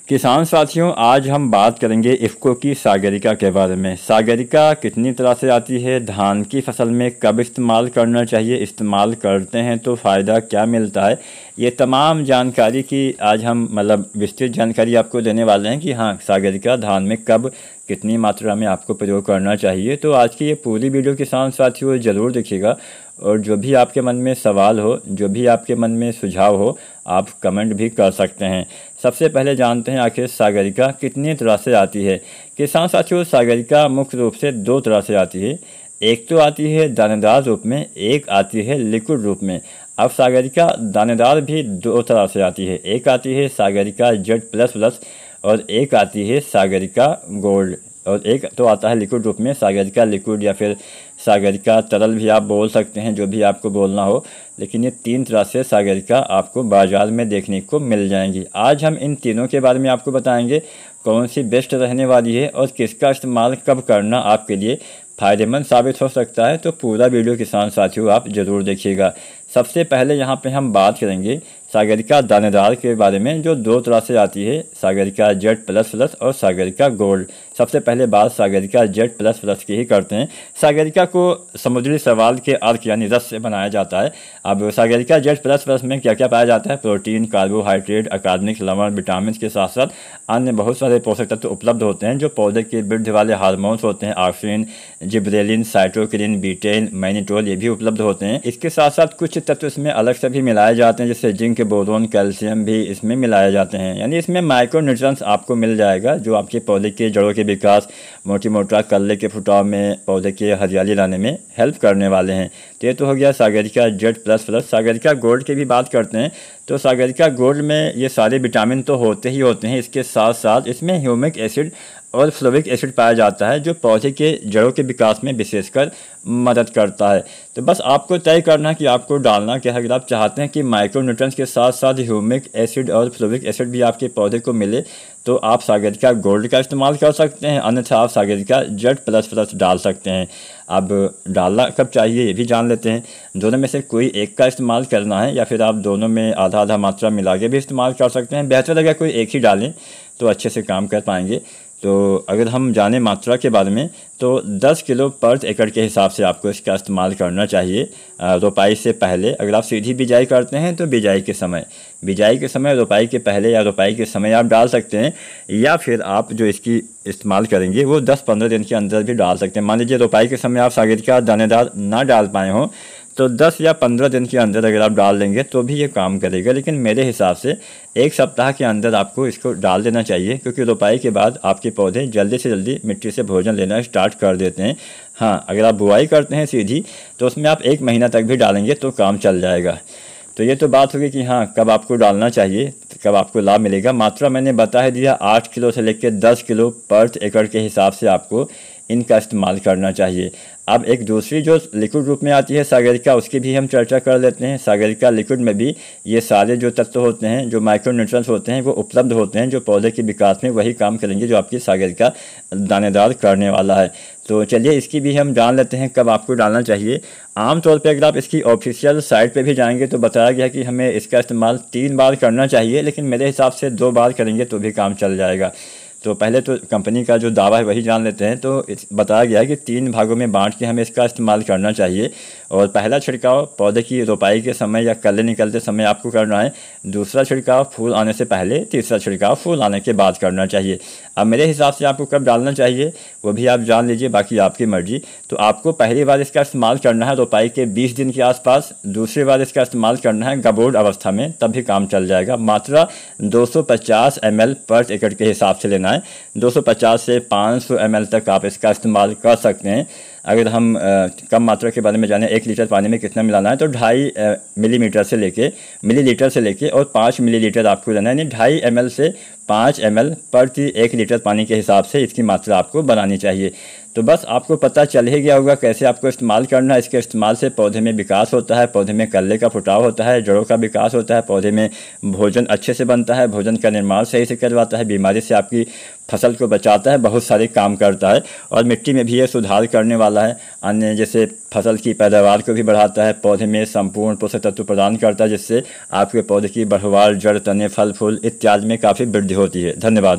किसान साथियों, आज हम बात करेंगे इफ़को की सागरिका के बारे में। सागरिका कितनी तरह से आती है, धान की फसल में कब इस्तेमाल करना चाहिए, इस्तेमाल करते हैं तो फ़ायदा क्या मिलता है, ये तमाम जानकारी की आज हम विस्तृत जानकारी आपको देने वाले हैं कि हाँ, सागरिका धान में कब कितनी मात्रा में आपको प्रयोग करना चाहिए। तो आज की ये पूरी वीडियो किसान साथियों ज़रूर देखिएगा, और जो भी आपके मन में सवाल हो, जो भी आपके मन में सुझाव हो, आप कमेंट भी कर सकते हैं। सबसे पहले जानते हैं आखिर सागरिका कितनी तरह से आती है। किसान साथियों, सागरिका मुख्य रूप से दो तरह से आती है। एक तो आती है दानेदार रूप में, एक आती है लिक्विड रूप में। अब सागरिका दानेदार भी दो तरह से आती है, एक आती है सागरिका Z++ और एक आती है सागरिका गोल्ड, और एक तो आता है लिक्विड रूप में सागरिका लिक्विड, या फिर सागरिका तरल भी आप बोल सकते हैं, जो भी आपको बोलना हो। लेकिन ये तीन तरह से सागरिका आपको बाज़ार में देखने को मिल जाएंगी। आज हम इन तीनों के बारे में आपको बताएंगे कौन सी बेस्ट रहने वाली है और किसका इस्तेमाल कब करना आपके लिए फ़ायदेमंद साबित हो सकता है। तो पूरा वीडियो किसान साथियों आप ज़रूर देखिएगा। सबसे पहले यहाँ पे हम बात करेंगे सागरिका दानेदार के बारे में, जो दो तरह से आती है, सागरिका Z++ और सागरिका गोल्ड। सबसे पहले बात सागरिका Z++ की ही करते हैं। सागरिका को समुद्री शैवाल के अर्क यानी रस से बनाया जाता है। अब सागरिका Z++ में क्या क्या पाया जाता है? प्रोटीन, कार्बोहाइड्रेट, अकार्बनिक लवण, विटामिन के साथ साथ अन्य बहुत सारे पोषक तत्व उपलब्ध होते हैं, जो पौधे के वृद्धि वाले हार्मोन्स होते हैं, auxin, gibberellin, cytokinin, beaten, mannitol, ये भी उपलब्ध होते हैं। इसके साथ साथ कुछ तत्व इसमें अलग से भी मिलाए जाते हैं, जैसे जिंक, बोरोन, कैल्शियम भी इसमें मिलाए जाते हैं। यानी इसमें माइक्रो न्यूट्रिएंट्स आपको मिल जाएगा, जो आपके पौधे के जड़ों के विकास, मोटी मोटा कल्ले के फुटाव में, पौधे के हरियाली लाने में हेल्प करने वाले हैं। तो ये तो हो गया सागरिका Z++। सागरिका गोल्ड की भी बात करते हैं, तो सागरिका गोल्ड में ये सारे विटामिन तो होते ही होते हैं, इसके साथ साथ इसमें ह्यूमिक एसिड और फ्लोविक एसिड पाया जाता है, जो पौधे के जड़ों के विकास में विशेषकर मदद करता है। तो बस आपको तय करना है कि आपको डालना क्या है। अगर आप चाहते हैं कि माइक्रोन्यूट्रिएंट्स के साथ साथ ह्यूमिक एसिड और फ्लोविक एसिड भी आपके पौधे को मिले, तो आप सागरिका गोल्ड का इस्तेमाल कर सकते हैं, अन्यथा आप सागरिका Z++ डाल सकते हैं। अब डालना कब चाहिए ये भी जान लेते हैं। दोनों में से कोई एक का इस्तेमाल करना है, या फिर आप दोनों में आधा आधा मात्रा मिला के भी इस्तेमाल कर सकते हैं। बेहतर अगर कोई एक ही डालें तो अच्छे से काम कर पाएंगे। तो अगर हम जाने मात्रा के बारे में, तो 10 किलो पर एकड़ के हिसाब से आपको इसका इस्तेमाल करना चाहिए रोपाई से पहले। अगर आप सीधी बिजाई करते हैं तो बिजाई के समय, रोपाई के पहले या रोपाई के समय आप डाल सकते हैं, या फिर आप जो इसकी इस्तेमाल करेंगे वो 10-15 दिन के अंदर भी डाल सकते हैं। मान लीजिए रोपाई के समय आप सागरिका दानेदार ना डाल पाए हों, तो 10 या 15 दिन के अंदर अगर आप डाल देंगे तो भी ये काम करेगा। लेकिन मेरे हिसाब से 1 सप्ताह के अंदर आपको इसको डाल देना चाहिए, क्योंकि रोपाई के बाद आपके पौधे जल्दी से जल्दी मिट्टी से भोजन लेना स्टार्ट कर देते हैं। हाँ, अगर आप बुआई करते हैं सीधी, तो उसमें आप 1 महीना तक भी डालेंगे तो काम चल जाएगा। तो ये तो बात होगी कि हाँ, कब आपको डालना चाहिए, कब आपको लाभ मिलेगा। मात्रा मैंने बता ही दिया, 8 किलो से लेकर 10 किलो पर एकड़ के हिसाब से आपको इनका इस्तेमाल करना चाहिए। अब एक दूसरी जो लिक्विड रूप में आती है सागरिका, उसकी भी हम चर्चा कर लेते हैं। सागरिका लिक्विड में भी ये सारे जो तत्व होते हैं, जो माइक्रोन्यूट्रिएंट्स होते हैं, वो उपलब्ध होते हैं, जो पौधे के विकास में वही काम करेंगे जो आपकी सागरिका दानेदार करने वाला है। तो चलिए इसकी भी हम जान लेते हैं कब आपको डालना चाहिए। आमतौर पर अगर आप इसकी ऑफिशियल साइट पर भी जाएंगे तो बताया गया कि हमें इसका इस्तेमाल 3 बार करना चाहिए, लेकिन मेरे हिसाब से 2 बार करेंगे तो भी काम चल जाएगा। तो पहले तो कंपनी का जो दावा है वही जान लेते हैं। तो बताया गया है कि 3 भागों में बांट के हमें इसका इस्तेमाल करना चाहिए। और पहला छिड़काव पौधे की रोपाई के समय या कल्ले निकलते समय आपको करना है। दूसरा छिड़काव फूल आने से पहले, तीसरा छिड़काव फूल आने के बाद करना चाहिए। अब मेरे हिसाब से आपको कब डालना चाहिए वो भी आप जान लीजिए, बाकी आपकी मर्जी। तो आपको पहली बार इसका इस्तेमाल करना है रोपाई के 20 दिन के आसपास, दूसरी बार इसका इस्तेमाल करना है गबोड अवस्था में, तब भी काम चल जाएगा। मात्रा 250 ml पर एकड़ के हिसाब से लेना है। 250 से 500 ml तक आप इसका इस्तेमाल कर सकते हैं। अगर हम कम मात्रा के बारे में जानें, 1 लीटर पानी में कितना मिलाना है, तो 2.5 मिलीलीटर से लेके और 5 मिलीलीटर आपको लेना है। यानी 2.5 ml से 5 ml प्रति 1 लीटर पानी के हिसाब से इसकी मात्रा आपको बनानी चाहिए। तो बस आपको पता चल ही गया होगा कैसे आपको इस्तेमाल करना है। इसके इस्तेमाल से पौधे में विकास होता है, पौधे में कल्ले का फुटाव होता है, जड़ों का विकास होता है, पौधे में भोजन अच्छे से बनता है, भोजन का निर्माण सही से करवाता है, बीमारी से आपकी फसल को बचाता है, बहुत सारे काम करता है। और मिट्टी में भी ये सुधार करने वाला है, अन्य जैसे फसल की पैदावार को भी बढ़ाता है, पौधे में संपूर्ण पोषक तत्व प्रदान करता है, जिससे आपके पौधे की बढ़वार, जड़, तने, फल फूल इत्यादि में काफ़ी वृद्धि होती है। धन्यवाद।